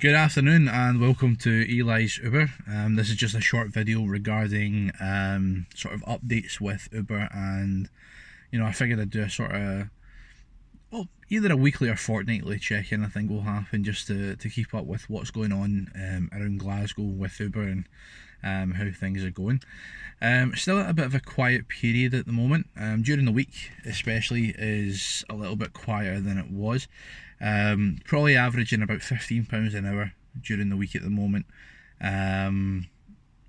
Good afternoon and welcome to Eli's Uber. This is just a short video regarding sort of updates with Uber, and I figured I'd do a sort of, well, either a weekly or fortnightly check-in. I think will happen just to keep up with what's going on around Glasgow with Uber and how things are going. Still at a bit of a quiet period at the moment. During the week especially is a little bit quieter than it was. Probably averaging about £15 an hour during the week at the moment,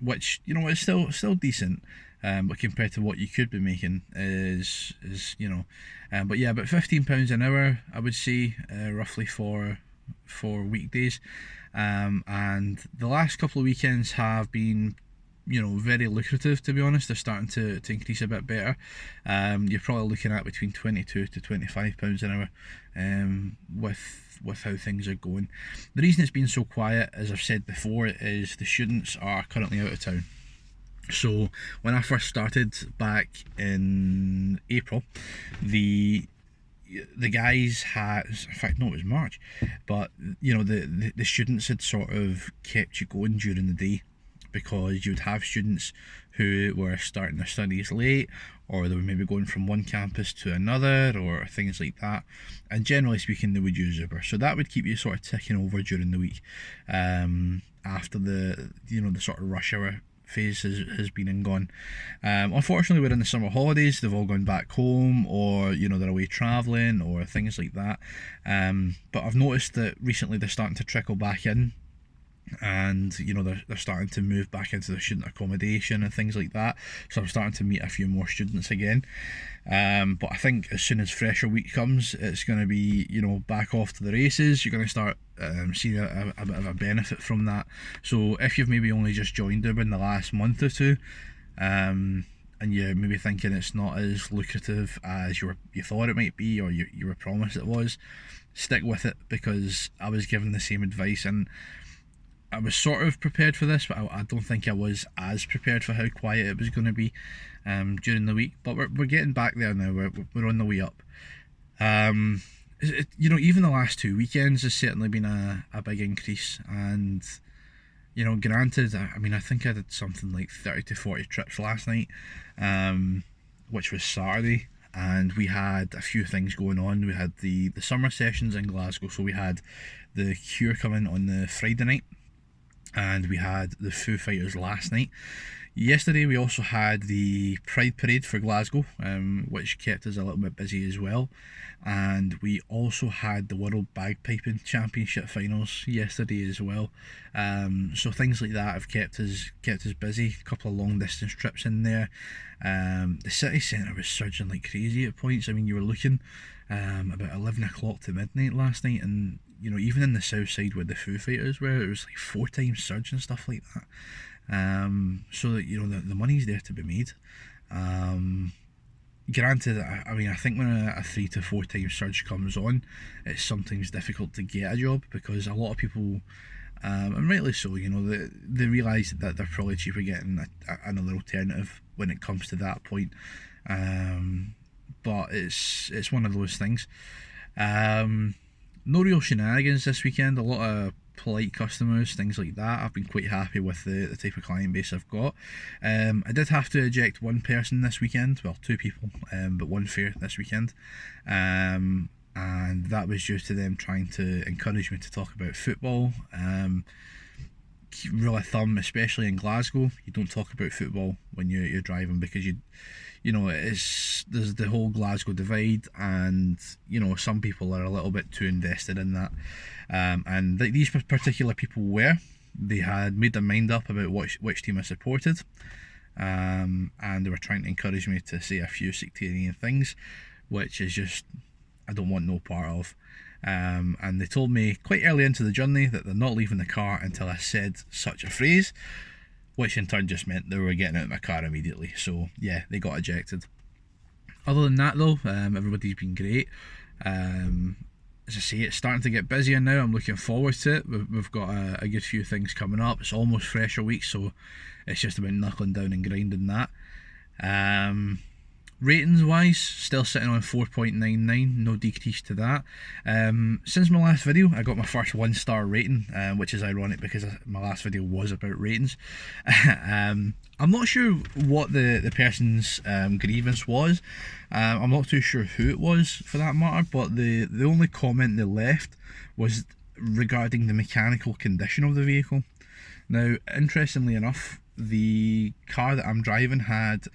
which is still decent, but compared to what you could be making is but yeah, about £15 an hour I would say, roughly for weekdays, and the last couple of weekends have been very lucrative, to be honest. They're starting to increase a bit better. You're probably looking at between £22 to £25 an hour, with how things are going. The reason it's been so quiet, as I've said before, is the students are currently out of town. So when I first started back in April, the guys had, in fact no, it was March, but the students had sort of kept you going during the day, because you would have students who were starting their studies late, or they were maybe going from one campus to another, or things like that, and generally speaking they would use Uber. So that would keep you sort of ticking over during the week, after the sort of rush hour phase has been and gone. Unfortunately, we're in the summer holidays. They've all gone back home, or they're away travelling or things like that, but I've noticed that recently they're starting to trickle back in, and they're starting to move back into the student accommodation and things like that. So I'm starting to meet a few more students again, but I think as soon as fresher week comes, it's going to be back off to the races. You're going to start seeing a bit of a benefit from that. So if you've maybe only just joined Uber in the last month or two, and you're maybe thinking it's not as lucrative as you thought it might be, or you were promised it was, stick with it, because I was given the same advice, and I was sort of prepared for this, but I don't think I was as prepared for how quiet it was going to be during the week. But we're getting back there now. We're on the way up. Even the last 2 weekends has certainly been a big increase, and granted, I think I did something like 30 to 40 trips last night, which was Saturday, and we had a few things going on. We had the summer sessions in Glasgow, so we had the Cure coming on the Friday night, and we had the Foo Fighters last night. Yesterday we also had the Pride Parade for Glasgow, which kept us a little bit busy as well, and we also had the World Bagpiping Championship finals yesterday as well. So things like that have kept us busy. A couple of long distance trips in there. The city centre was surging like crazy at points. You were looking about 11 o'clock to midnight last night, and even in the south side where the Foo Fighters were, it was like 4 times surge and stuff like that. So that the money's there to be made. Granted, I think when a 3 to 4 times surge comes on, it's sometimes difficult to get a job, because a lot of people, and rightly so, they realise that they're probably cheaper getting another alternative when it comes to that point. But it's one of those things. No real shenanigans this weekend. A lot of polite customers, things like that. I've been quite happy with the type of client base I've got. I did have to eject one person this weekend, well, 2 people, but one fare this weekend, and that was due to them trying to encourage me to talk about football. Rule of thumb, especially in Glasgow, you don't talk about football when you're driving, because there's the whole Glasgow divide, and some people are a little bit too invested in that, and these particular people they had made their mind up about which team I supported, and they were trying to encourage me to say a few sectarian things, which is just, I don't want no part of. And they told me quite early into the journey that they're not leaving the car until I said such a phrase, which in turn just meant they were getting out of my car immediately. So yeah, they got ejected. Other than that though, everybody's been great. As I say, it's starting to get busier now. I'm looking forward to it. We've got a good few things coming up. It's almost fresher week, so it's just about knuckling down and grinding that. Ratings wise, still sitting on 4.99, no decrease to that. Since my last video, I got my first 1-star rating, which is ironic because my last video was about ratings. I'm not sure what the person's grievance was. I'm not too sure who it was for that matter, but the only comment they left was regarding the mechanical condition of the vehicle. Now, interestingly enough, the car that I'm driving had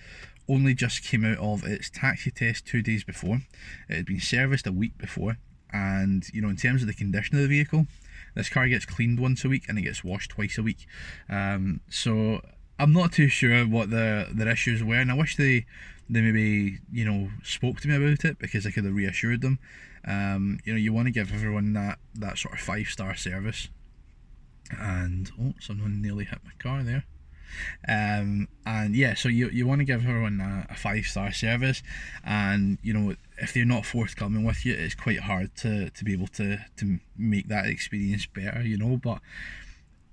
only just came out of its taxi test 2 days before. It had been serviced a week before, and you know, in terms of the condition of the vehicle, this car gets cleaned once a week and it gets washed twice a week. So I'm not too sure what their issues were, and I wish they maybe, you know, spoke to me about it, because I could have reassured them. You know, you want to give everyone that sort of 5-star service. And oh, someone nearly hit my car there. And yeah, so you want to give everyone a 5-star service, and you know, if they're not forthcoming with you, it's quite hard to be able to make that experience better, you know. But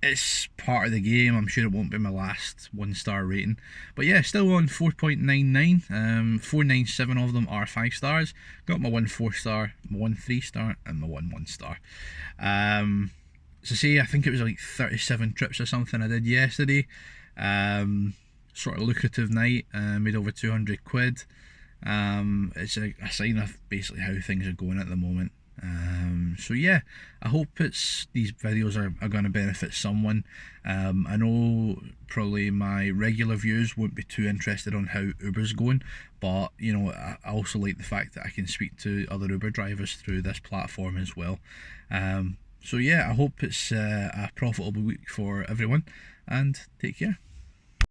it's part of the game. I'm sure it won't be my last 1-star rating, but yeah, still on 4.99. 497 of them are 5 stars. Got my 1 4-star, my 1 3-star, and my 1 1-star. So say I think it was like 37 trips or something I did yesterday. Sort of lucrative night, made over 200 quid. It's a sign of basically how things are going at the moment. So yeah, I hope these videos are going to benefit someone. I know probably my regular viewers won't be too interested on how Uber's going, but you know, I also like the fact that I can speak to other Uber drivers through this platform as well. So yeah, I hope it's a profitable week for everyone, and take care.